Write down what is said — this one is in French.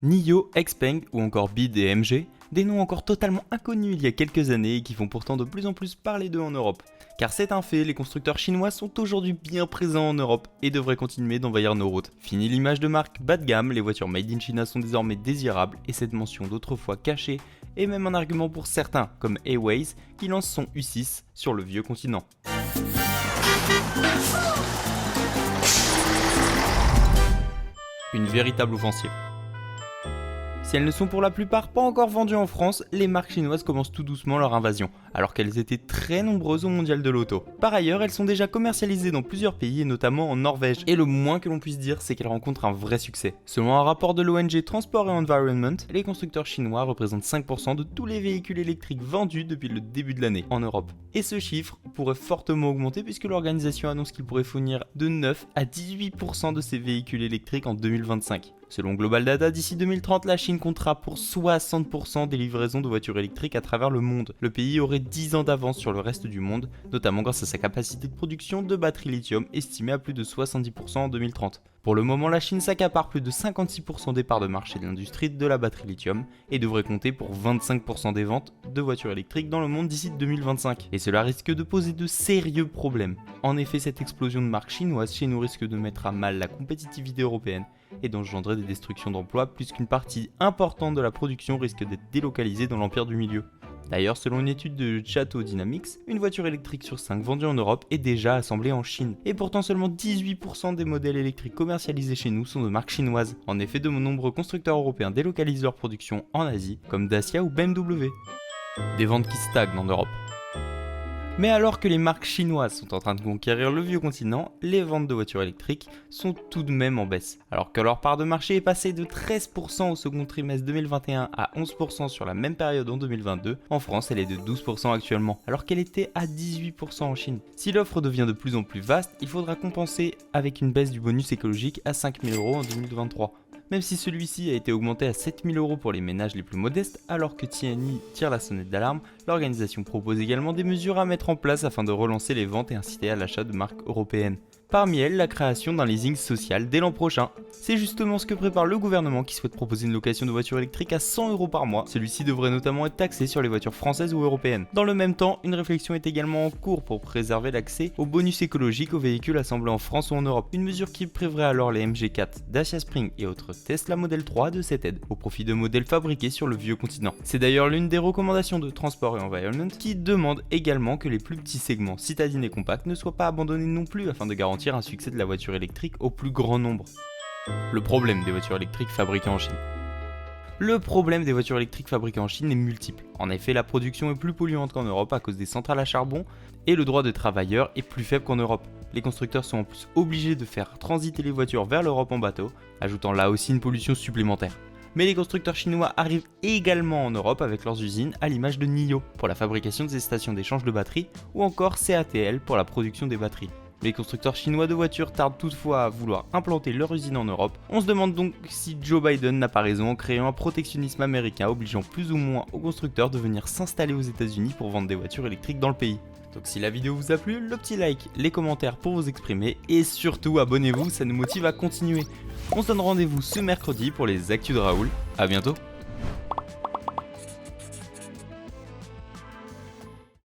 NIO, Xpeng ou encore BID et MG, des noms encore totalement inconnus il y a quelques années et qui font pourtant de plus en plus parler d'eux en Europe. Car c'est un fait, les constructeurs chinois sont aujourd'hui bien présents en Europe et devraient continuer d'envahir nos routes. Fini l'image de marque bas de gamme, les voitures made in China sont désormais désirables et cette mention d'autrefois cachée est même un argument pour certains, comme Airways, qui lance son U6 sur le vieux continent. Une véritable offensive. Si elles ne sont pour la plupart pas encore vendues en France, les marques chinoises commencent tout doucement leur invasion, alors qu'elles étaient très nombreuses au mondial de l'auto. Par ailleurs, elles sont déjà commercialisées dans plusieurs pays et notamment en Norvège, et le moins que l'on puisse dire, c'est qu'elles rencontrent un vrai succès. Selon un rapport de l'ONG Transport et Environment, les constructeurs chinois représentent 5% de tous les véhicules électriques vendus depuis le début de l'année en Europe. Et ce chiffre pourrait fortement augmenter puisque l'organisation annonce qu'il pourrait fournir de 9 à 18% de ces véhicules électriques en 2025. Selon Global Data, d'ici 2030, la Chine comptera pour 60% des livraisons de voitures électriques à travers le monde. Le pays aurait 10 ans d'avance sur le reste du monde, notamment grâce à sa capacité de production de batteries lithium estimée à plus de 70% en 2030. Pour le moment, la Chine s'accapare plus de 56% des parts de marché de l'industrie de la batterie lithium et devrait compter pour 25% des ventes de voitures électriques dans le monde d'ici 2025. Et cela risque de poser de sérieux problèmes. En effet, cette explosion de marques chinoises chez nous risque de mettre à mal la compétitivité européenne et d'engendrer des destructions d'emplois puisqu'une partie importante de la production risque d'être délocalisée dans l'empire du milieu. D'ailleurs, selon une étude de Chateau Dynamics, une voiture électrique sur 5 vendue en Europe est déjà assemblée en Chine. Et pourtant, seulement 18% des modèles électriques commercialisés chez nous sont de marques chinoises. En effet, de nombreux constructeurs européens délocalisent leur production en Asie, comme Dacia ou BMW. Des ventes qui stagnent en Europe. Mais alors que les marques chinoises sont en train de conquérir le vieux continent, les ventes de voitures électriques sont tout de même en baisse. Alors que leur part de marché est passée de 13% au second trimestre 2021 à 11% sur la même période en 2022, en France elle est de 12% actuellement, alors qu'elle était à 18% en Chine. Si l'offre devient de plus en plus vaste, il faudra compenser avec une baisse du bonus écologique à 5 000 € en 2023. Même si celui-ci a été augmenté à 7 000 € pour les ménages les plus modestes, alors que TNI tire la sonnette d'alarme, l'organisation propose également des mesures à mettre en place afin de relancer les ventes et inciter à l'achat de marques européennes. Parmi elles, la création d'un leasing social dès l'an prochain. C'est justement ce que prépare le gouvernement qui souhaite proposer une location de voiture électrique à 100 € par mois. Celui-ci devrait notamment être taxé sur les voitures françaises ou européennes. Dans le même temps, une réflexion est également en cours pour préserver l'accès au bonus écologique aux véhicules assemblés en France ou en Europe. Une mesure qui priverait alors les MG4, Dacia Spring et autres Tesla Model 3 de cette aide, au profit de modèles fabriqués sur le vieux continent. C'est d'ailleurs l'une des recommandations de Transport et Environment qui demande également que les plus petits segments citadines et compacts ne soient pas abandonnés non plus afin de garantir un succès de la voiture électrique au plus grand nombre. Le problème des voitures électriques fabriquées en Chine. Le problème des voitures électriques fabriquées en Chine est multiple. En effet, la production est plus polluante qu'en Europe à cause des centrales à charbon et le droit des travailleurs est plus faible qu'en Europe. Les constructeurs sont en plus obligés de faire transiter les voitures vers l'Europe en bateau, ajoutant là aussi une pollution supplémentaire. Mais les constructeurs chinois arrivent également en Europe avec leurs usines à l'image de NIO pour la fabrication des stations d'échange de batteries ou encore CATL pour la production des batteries. Les constructeurs chinois de voitures tardent toutefois à vouloir implanter leur usine en Europe. On se demande donc si Joe Biden n'a pas raison en créant un protectionnisme américain obligeant plus ou moins aux constructeurs de venir s'installer aux États-Unis pour vendre des voitures électriques dans le pays. Donc si la vidéo vous a plu, le petit like, les commentaires pour vous exprimer et surtout abonnez-vous, ça nous motive à continuer. On se donne rendez-vous ce mercredi pour les actus de Raoul. À bientôt.